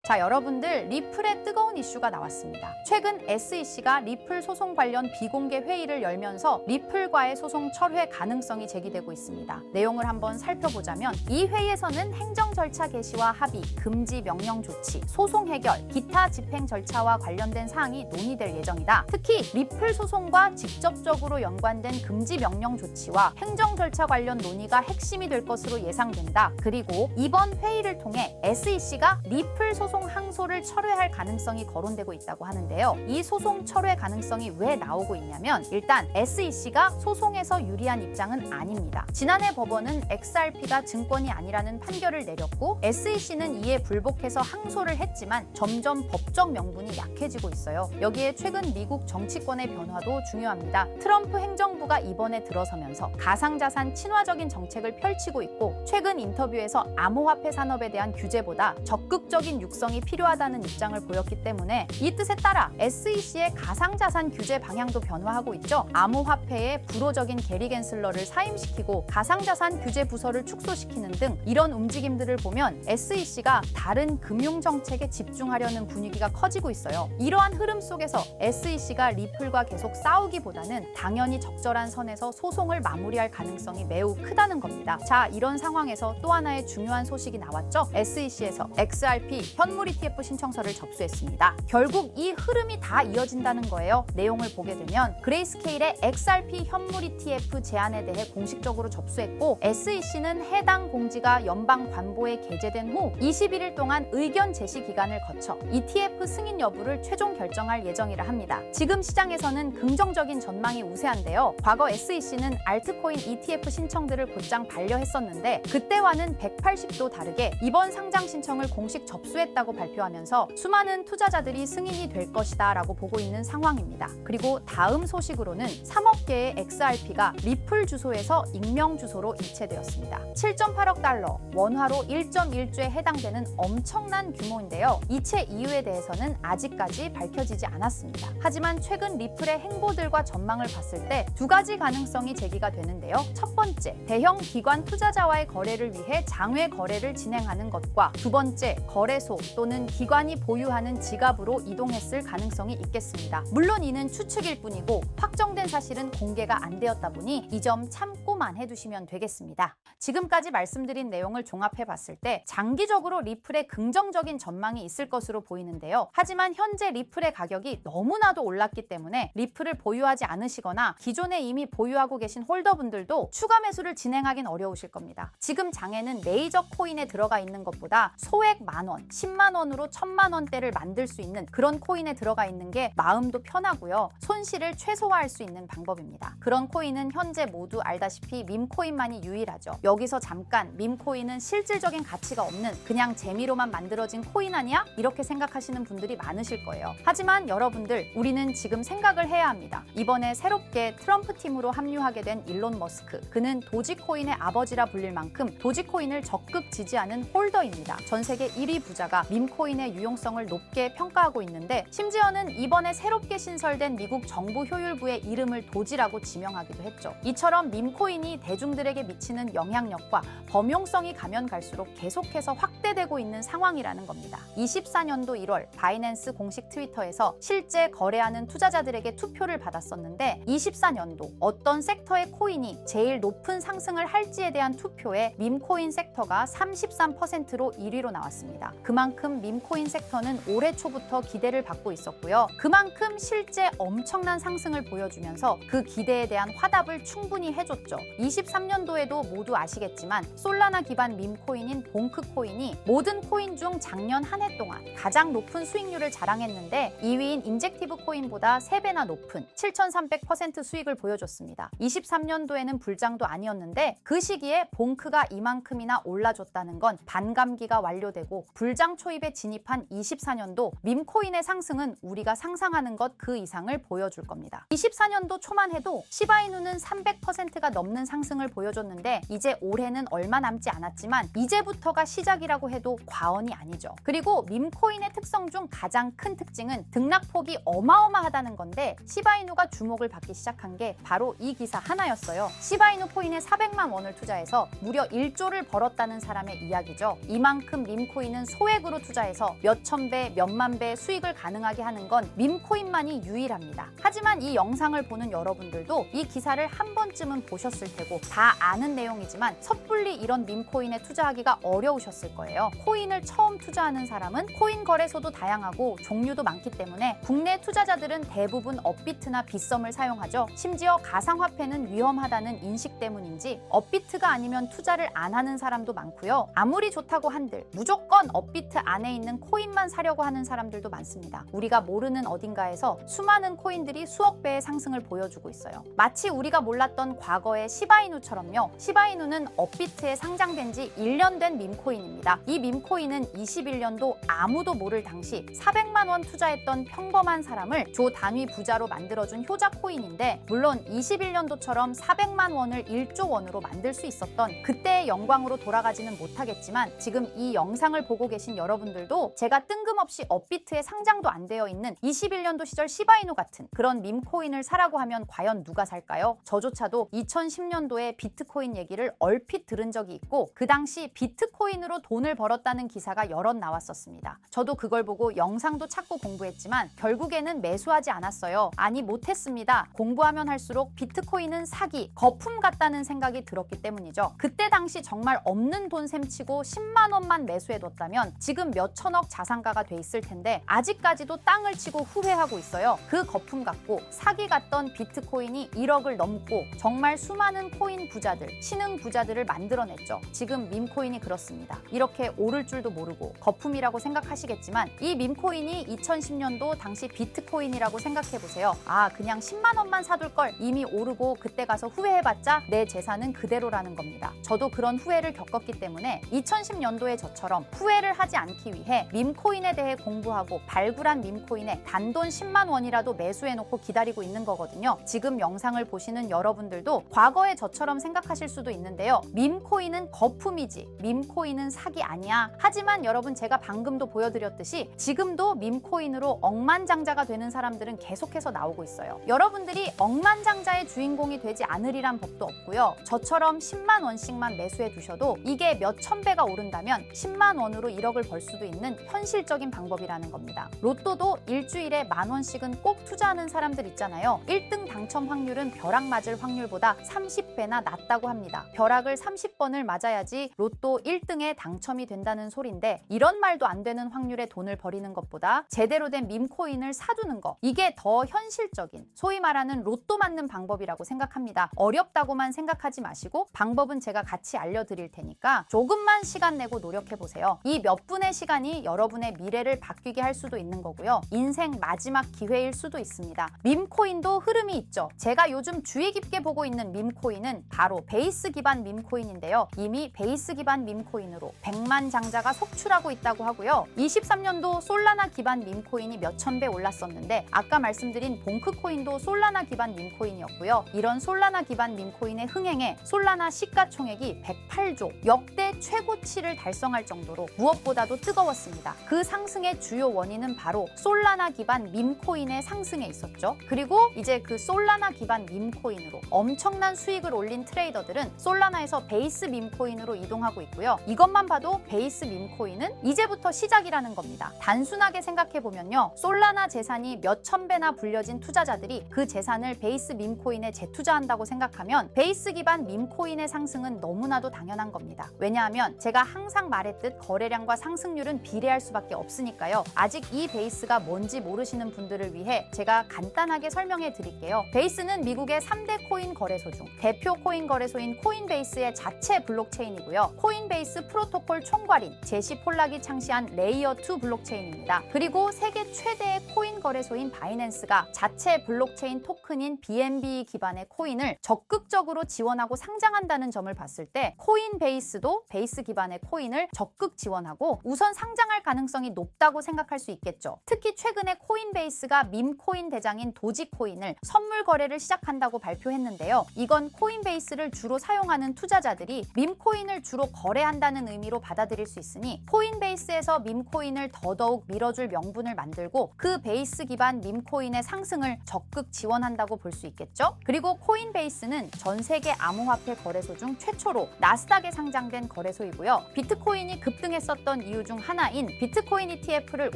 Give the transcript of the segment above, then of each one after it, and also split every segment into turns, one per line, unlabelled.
자, 여러분들 리플의 뜨거운 이슈가 나왔습니다. 최근 SEC가 리플 소송 관련 비공개 회의를 열면서 리플과의 소송 철회 가능성이 제기되고 있습니다. 내용을 한번 살펴보자면 이 회의에서는 행정 절차 개시와 합의, 금지 명령 조치, 소송 해결, 기타 집행 절차와 관련된 사항이 논의될 예정이다. 특히 리플 소송과 직접적으로 연관된 금지 명령 조치와 행정 절차 관련 논의가 핵심이 될 것으로 예상된다. 그리고 이번 회의를 통해 SEC가 리플 소송 항소를 철회할 가능성이 거론되고 있다고 하는데요. 이 소송 철회 가능성이 왜 나오고 있냐면 일단 SEC가 소송에서 유리한 입장은 아닙니다. 지난해 법원은 XRP가 증권이 아니라는 판결을 내렸고 SEC는 이에 불복해서 항소를 했지만 점점 법적 명분이 약해지고 있어요. 여기에 최근 미국 정치권의 변화도 중요합니다. 트럼프 행정부가 이번에 들어서면서 가상자산 친화적인 정책을 펼치고 있고 최근 인터뷰에서 암호화폐 산업에 대한 규제보다 적극적인 육성이 필요하다는 입장을 보였기 때문에 이 뜻에 따라 SEC의 가상자산 규제 방향도 변화하고 있죠. 암호화폐의 불호적인 게리 갠슬러를 사임시키고 가상자산 규제 부서를 축소시키는 등 이런 움직임들을 보면 SEC가 다른 금융정책에 집중하려는 분위기가 커지고 있어요. 이러한 흐름 속에서 SEC가 리플과 계속 싸우기보다는 당연히 적절한 선에서 소송을 마무리할 가능성이 매우 크다는 겁니다. 자, 이런 상황에서 또 하나의 중요한 소식이 나왔죠. SEC에서 XRP 현물 ETF 신청서를 접수했습니다. 결국 이 흐름이 다 이어진다는 거예요. 내용을 보게 되면 그레이스케일의 XRP 현물 ETF 제안에 대해 공식적으로 접수했고 SEC는 해당 공지가 연방 관보에 게재된 후 21일 동안 의견 제시 기간을 거쳐 ETF 승인 여부를 최종 결정할 예정이라 합니다. 지금 시장에서는 긍정적인 전망이 우세한데요. 과거 SEC는 알트코인 ETF 신청들을 곧장 반려했었는데 그때와는 180도 다르게 이번 상장 신청을 공식 접수했다고 발표하면서 수많은 투자자들이 승인이 될 것이다 라고 보고 있는 상황입니다. 그리고 다음 소식으로는 3억 개의 XRP가 리플 주소에서 익명 주소로 이체되었습니다. 7.8억 달러, 원화로 1.1조에 해당되는 엄청난 규모인데요. 이체 이유에 대해서는 아직까지 밝혀지지 않았습니다. 하지만 최근 리플의 행보들과 전망을 봤을 때 두 가지 가능성이 제기가 되는데요. 첫 번째, 대형 기관 투자자와의 거래를 위해 장외 거래를 진행하는 것과 두 번째, 거래소 또는 기관이 보유하는 지갑으로 이동했을 가능성이 있겠습니다. 물론 이는 추측일 뿐이고 확정된 사실은 공개가 안 되었다 보니 이 점 참고만 해두시면 되겠습니다. 지금까지 말씀드린 내용을 종합해 봤을 때 장기적으로 리플의 긍정적인 전망이 있을 것으로 보이는데요. 하지만 현재 리플의 가격이 너무나도 올랐기 때문에 리플을 보유하지 않으시거나 기존에 이미 보유하고 계신 홀더분들도 추가 매수를 진행하긴 어려우실 겁니다. 지금 장에는 레이저 코인에 들어가 있는 것보다 소액 만원, 10만 원으로 1000만 원대를 만들 수 있는 그런 코인에 들어가 있는 게 마음도 편하고요. 손실을 최소화할 수 있는 방법입니다. 그런 코인은 현재 모두 알다시피 밈코인만이 유일하죠. 여기서 잠깐 밈코인은 실질적인 가치가 없는 그냥 재미로만 만들어진 코인 아니야? 이렇게 생각하시는 분들이 많으실 거예요. 하지만 여러분들, 우리는 지금 생각을 해야 합니다. 이번에 새롭게 트럼프 팀으로 합류하게 된 일론 머스크, 그는 도지코인의 아버지라 불릴 만큼 도지코인을 적극 지지하는 홀더입니다. 전 세계 1위 부자가 밈코인의 유용성을 높게 평가하고 있는데 심지어는 이번에 새롭게 신설된 미국 정부 효율부의 이름을 도지라고 지명하기도 했죠. 이처럼 밈코인이 대중들에게 미치는 영향력과 범용성이 가면 갈수록 계속해서 확대되고 있는 상황이라는 겁니다. 24년도 1월 바이낸스 공식 트위터에서 실제 거래하는 투자자들에게 투표를 받았었는데 24년도 어떤 섹터의 코인이 제일 높은 상승을 할지에 대한 투표에 밈코인 섹터가 33%로 1위로 나왔습니다. 그만큼 밈코인 섹터는 올해 초부터 기대를 받고 있었고요. 그만큼 실제 엄청난 상승을 보여주면서 그 기대에 대한 화답을 충분히 해줬죠. 23년도에도 모두 아시겠지만 솔라나 기반 밈코인인 봉크코인이 모든 코인 중 작년 한 해 동안 가장 높은 수익률을 자랑했는데 2위인 인젝티브 코인보다 3배나 높은 7,300% 수익을 보여줬습니다. 23년도에는 불장도 아니었는데 그 시기에 봉크가 이만큼이나 올라줬다는 건 반감기가 완료되고 불장 초입에 진입한 24년도 밈코인의 상승은 우리가 상상하는 것 그 이상을 보여줄 겁니다. 24년도 초만 해도 시바이누는 300%가 넘는 상승을 보여줬는데 이제 올해는 얼마 남지 않았지만 이제부터가 시작이라고 해도 과언이 아니죠. 그리고 밈코인의 특성 중 가장 큰 특징은 등락폭이 어마어마하다는 건데 시바이누가 주목을 받기 시작한 게 바로 이 기사 하나였어요. 시바이누 코인에 400만 원을 투자해서 무려 1조를 벌었다는 사람의 이야기죠. 이만큼 밈코인은 소액으로 투자해서 몇천 배, 몇만 배 수익을 가능하게 하는 건 밈코인만이 유일합니다. 하지만 이 영상을 보는 여러분들도 이 기사를 한 번쯤은 보셨을 테고 다 아는 내용이지만 섣불리 이런 밈코인에 투자하기가 어려우셨을 거예요. 코인을 처음 투자하는 사람은 코인 거래소도 다양하고 종류도 많기 때문에 국내 투자자들은 대부분 업비트나 빗썸을 사용하죠. 심지어 가상화폐는 위험하다는 인식 때문인지 업비트가 아니면 투자를 안 하는 사람도 많고요. 아무리 좋다고 한들 무조건 업비트 안에 있는 코인만 사려고 하는 사람들도 많습니다. 우리가 모르는 어딘가에서 수많은 코인들이 수억 배의 상승을 보여주고 있어요. 마치 우리가 몰랐던 과거의 시바이누처럼요. 시바이누는 업비트에 상장된 지 1년 된 밈코인입니다. 이 밈코인은 21년도 아무도 모를 당시 400만 원 투자했던 평범한 사람을 조 단위 부자로 만들어준 효자 코인인데, 물론 21년도처럼 400만 원을 1조 원으로 만들 수 있었던 그때의 영광으로 돌아가지는 못하겠지만, 지금 이 영상을 보고 계신 여러분들도 제가 뜬금없이 업비트에 상장도 안 되어 있는 21년도 시절 시바이누 같은 그런 밈코인을 사라고 하면 과연 누가 살까요? 저조차도 2010년도에 비트코인 얘기를 얼핏 들은 적이 있고 그 당시 비트코인으로 돈을 벌었다는 기사가 여럿 나왔었습니다. 저도 그걸 보고 영상도 찾고 공부했지만 결국에는 매수하지 않았어요. 아니, 못했습니다. 공부하면 할수록 비트코인은 사기, 거품 같다는 생각이 들었기 때문이죠. 그때 당시 정말 없는 돈 셈치고 10만 원만 매수해뒀다면 지금 몇 천억 자산가가 돼 있을 텐데 아직까지도 땅을 치고 후회하고 있어요. 그 거품 같고 사기 같던 비트코인이 1억을 넘고 정말 수많은 코인 부자들, 신흥 부자들을 만들어냈죠. 지금 밈코인이 그렇습니다. 이렇게 오를 줄도 모르고 거품이라고 생각하시겠지만 이 밈코인이 2010년도 당시 비트코인이라고 생각해보세요. 아, 그냥 10만 원만 사둘 걸, 이미 오르고 그때 가서 후회해봤자 내 재산은 그대로라는 겁니다. 저도 그런 후회를 겪었기 때문에 2010년도에 저처럼 후회를 하지 않기 위해 밈코인에 대해 공부하고 발굴한 밈코인에 단돈 10만 원이라도 매수해놓고 기다리고 있는 거거든요. 지금 영상을 보시는 여러분들도 과거의 저처럼 생각하실 수도 있는데요. 밈코인은 거품이지 밈코인은 사기 아니야. 하지만 여러분, 제가 방금도 보여드렸듯이 지금도 밈코인으로 억만장자가 되는 사람들은 계속해서 나오고 있어요. 여러분들이 억만장자의 주인공이 되지 않으리란 법도 없고요. 저처럼 10만 원씩만 매수해 두셔도 이게 몇천 배가 오른다면 10만 원으로 1억을 벌 수도 있는 현실적인 방법이라는 겁니다. 로또도 일주일에 만 원씩은 꼭 투자하는 사람들 있잖아요. 1등 당첨 확률은 벼락 맞을 확률보다 30배나 낮다고 합니다. 벼락을 30번을 맞아야지 로또 1등에 당첨이 된다는 소린데, 이런 말도 안 되는 확률에 돈을 버리는 것보다 제대로 된 밈코인을 사두는 거, 이게 더 현실적인, 소위 말하는 로또 맞는 방법이라고 생각합니다. 어렵다고만 생각하지 마시고 방법은 제가 같이 알려드릴 테니까 조금만 시간 내고 노력해보세요. 이 몇 분의 시간이 여러분의 미래를 바뀌게 할 수도 있는 거고요. 인생 마지막 기회일 수도 있습니다. 밈코인도 흐름이 있죠. 제가 요즘 주의 깊게 보고 있는 밈코인은 바로 베이스 기반 밈코인인데요. 이미 베이스 기반 밈코인으로 100만 장자가 속출하고 있다고 하고요. 23년도 솔라나 기반 밈코인이 몇천 배 올랐었는데 아까 말씀드린 봉크코인도 솔라나 기반 밈코인이었고요. 이런 솔라나 기반 밈코인의 흥행에 솔라나 시가총액이 108조, 역대 최고치를 달성할 정도로 무엇보다도 뜨거웠습니다. 그 상승의 주요 원인은 바로 솔라나 기반 밈코인의 상승에 있었죠. 그리고 이제 그 솔라나 기반 밈코인으로 엄청난 수익을 올린 트레이더들은 솔라나에서 베이스 밈코인으로 이동하고 있고요. 이것만 봐도 베이스 밈코인은 이제부터 시작이라는 겁니다. 단순하게 생각해보면요. 솔라나 재산이 몇천 배나 불려진 투자자들이 그 재산을 베이스 밈코인에 재투자한다고 생각하면 베이스 기반 밈코인의 상승은 너무나도 당연한 겁니다. 왜냐하면 제가 항상 말했듯 거래량과 상승률은 비례할 수밖에 없으니까요. 아직 이 베이스가 뭔지 모르시는 분들을 위해 제가 간단하게 설명해 드릴게요. 베이스는 미국의 3대 코인 거래소 중 대표 코인 거래소인 코인베이스의 자체 블록체인이고요. 코인베이스 프로토콜 총괄인 제시 폴락이 창시한 레이어2 블록체인입니다. 그리고 세계 최대의 코인 거래소인 바이낸스가 자체 블록체인 토큰인 BNB 기반의 코인을 적극적으로 지원하고 상장한다는 점을 봤을 때 코인베이스도 베이스 기반의 코인을 적극 지원하고 우선 상장할 가능성이 높다고 생각할 수 있겠죠. 특히 최근에 코인베이스가 밈코인 대장인 도지코인을 선물 거래를 시작한다고 발표했는데요. 이건 코인베이스를 주로 사용하는 투자자들이 밈코인을 주로 거래한다는 의미로 받아들일 수 있으니 코인베이스에서 밈코인을 더더욱 밀어줄 명분을 만들고 그 베이스 기반 밈코인의 상승을 적극 지원한다고 볼 수 있겠죠. 그리고 코인베이스는 전 세계 암호화폐 거래소 중 최초로 나스닥에 상장된 거래소이고요. 비트코인이 급등했었던 이유 중 중 하나인 비트코인 ETF를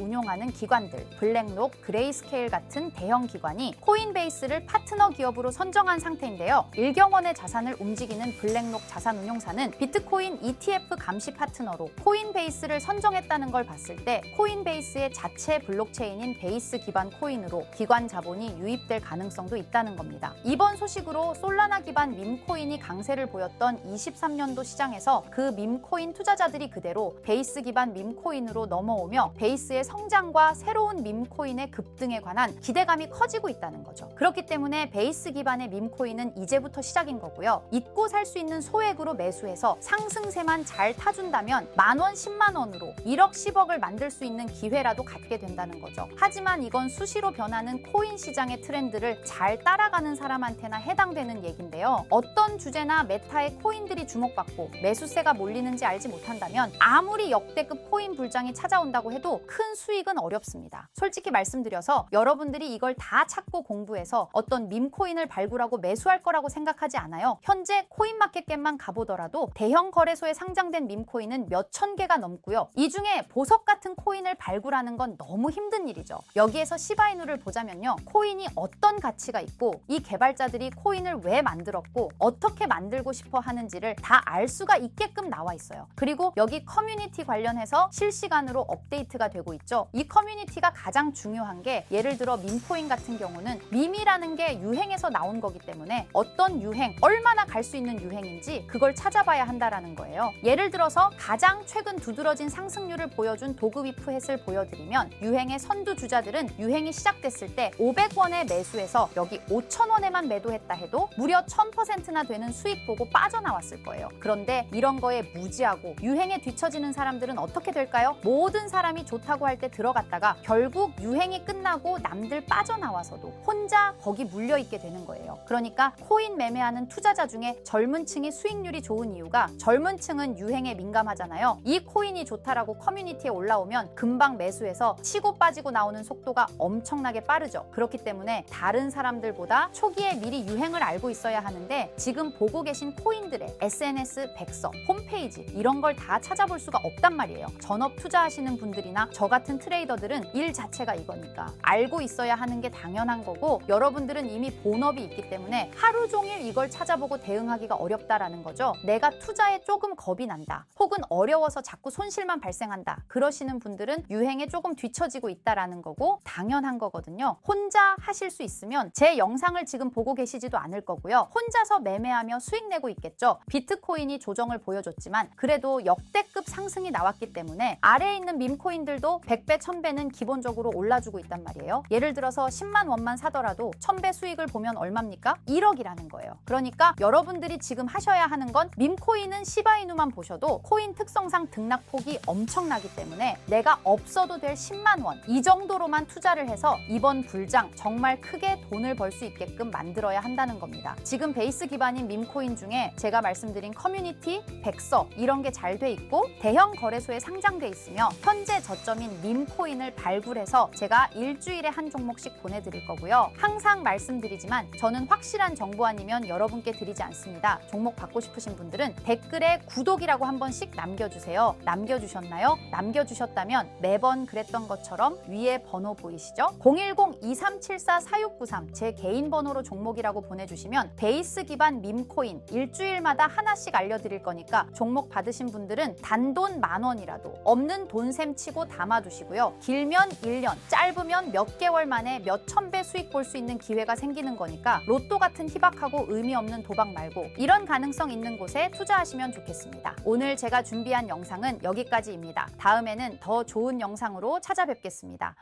운용하는 기관들, 블랙록, 그레이스케일 같은 대형 기관이 코인베이스를 파트너 기업으로 선정한 상태인데요. 1경 원의 자산을 움직이는 블랙록 자산운용사는 비트코인 ETF 감시 파트너로 코인베이스를 선정했다는 걸 봤을 때 코인베이스의 자체 블록체인인 베이스 기반 코인으로 기관 자본이 유입될 가능성도 있다는 겁니다. 이번 소식으로 솔라나 기반 밈코인이 강세를 보였던 23년도 시장에서 그 밈코인 투자자들이 그대로 베이스 기반 밈코인으로 넘어오며 베이스의 성장과 새로운 밈코인의 급등에 관한 기대감이 커지고 있다는 거죠. 그렇기 때문에 베이스 기반의 밈코인은 이제부터 시작인 거고요. 잊고 살 수 있는 소액으로 매수해서 상승세만 잘 타준다면 만원, 10만 원으로 1억, 10억을 만들 수 있는 기회라도 갖게 된다는 거죠. 하지만 이건 수시로 변하는 코인 시장의 트렌드를 잘 따라가는 사람한테나 해당되는 얘기인데요. 어떤 주제나 메타의 코인들이 주목받고 매수세가 몰리는지 알지 못한다면 아무리 역대급 코인 불장이 찾아온다고 해도 큰 수익은 어렵습니다. 솔직히 말씀드려서 여러분들이 이걸 다 찾고 공부해서 어떤 밈코인을 발굴하고 매수할 거라고 생각하지 않아요. 현재 코인마켓겟만 가보더라도 대형 거래소에 상장된 밈코인은 몇천 개가 넘고요. 이 중에 보석 같은 코인을 발굴하는 건 너무 힘든 일이죠. 여기에서 시바이누를 보자면요. 코인이 어떤 가치가 있고 이 개발자들이 코인을 왜 만들었고 어떻게 만들고 싶어 하는지를 다 알 수가 있게끔 나와 있어요. 그리고 여기 커뮤니티 관련해서 실시간으로 업데이트가 되고 있죠. 이 커뮤니티가 가장 중요한 게 예를 들어 밈코인 같은 경우는 밈이라는 게 유행에서 나온 거기 때문에 어떤 유행, 얼마나 갈 수 있는 유행인지 그걸 찾아봐야 한다라는 거예요. 예를 들어서 가장 최근 두드러진 상승률을 보여준 도그위프햇을 보여드리면 유행의 선두 주자들은 유행이 시작됐을 때 500원에 매수해서 여기 5,000원에만 매도했다 해도 무려 1000%나 되는 수익 보고 빠져나왔을 거예요. 그런데 이런 거에 무지하고 유행에 뒤처지는 사람들은 어떻게 될까요? 모든 사람이 좋다고 할 때 들어갔다가 결국 유행이 끝나고 남들 빠져나와서도 혼자 거기 물려있게 되는 거예요. 그러니까 코인 매매하는 투자자 중에 젊은 층이 수익률이 좋은 이유가 젊은 층은 유행에 민감하잖아요. 이 코인이 좋다라고 커뮤니티에 올라오면 금방 매수해서 치고 빠지고 나오는 속도가 엄청나게 빠르죠. 그렇기 때문에 다른 사람들보다 초기에 미리 유행을 알고 있어야 하는데 지금 보고 계신 코인들의 SNS 백서, 홈페이지 이런 걸 다 찾아볼 수가 없단 말이에요. 전업 투자하시는 분들이나 저 같은 트레이더들은 일 자체가 이거니까 알고 있어야 하는 게 당연한 거고 여러분들은 이미 본업이 있기 때문에 하루 종일 이걸 찾아보고 대응하기가 어렵다라는 거죠. 내가 투자에 조금 겁이 난다. 혹은 어려워서 자꾸 손실만 발생한다. 그러시는 분들은 유행에 조금 뒤처지고 있다라는 거고 당연한 거거든요. 혼자 하실 수 있으면 제 영상을 지금 보고 계시지도 않을 거고요. 혼자서 매매하며 수익 내고 있겠죠. 비트코인이 조정을 보여줬지만 그래도 역대급 상승이 나왔기 때문에 아래에 있는 밈코인들도 100배, 1000배는 기본적으로 올라주고 있단 말이에요. 예를 들어서 10만 원만 사더라도 1000배 수익을 보면 얼마입니까? 1억이라는 거예요. 그러니까 여러분들이 지금 하셔야 하는 건 밈코인은 시바이누만 보셔도 코인 특성상 등락폭이 엄청나기 때문에 내가 없어도 될 10만 원 이 정도로만 투자를 해서 이번 불장 정말 크게 돈을 벌 수 있게끔 만들어야 한다는 겁니다. 지금 베이스 기반인 밈코인 중에 제가 말씀드린 커뮤니티, 백서 이런 게 잘 돼 있고 대형 거래소에 상장돼 있으며 현재 저점인 밈코인을 발굴해서 제가 일주일에 한 종목씩 보내드릴 거고요. 항상 말씀드리지만 저는 확실한 정보 아니면 여러분께 드리지 않습니다. 종목 받고 싶으신 분들은 댓글에 구독이라고 한 번씩 남겨주세요. 남겨주셨나요? 남겨주셨다면 매번 그랬던 것처럼 위에 번호 보이시죠? 010-2374-4693 제 개인 번호로 종목이라고 보내주시면 베이스 기반 밈코인 일주일마다 하나씩 알려드릴 거니까 종목 받으신 분들은 단돈 10,000원이라도 없는 돈셈 치고 담아두시고요. 길면 1년, 짧으면 몇 개월 만에 몇 천 배 수익 볼 수 있는 기회가 생기는 거니까 로또 같은 희박하고 의미 없는 도박 말고 이런 가능성 있는 곳에 투자하시면 좋겠습니다. 오늘 제가 준비한 영상은 여기까지입니다. 다음에는 더 좋은 영상으로 찾아뵙겠습니다.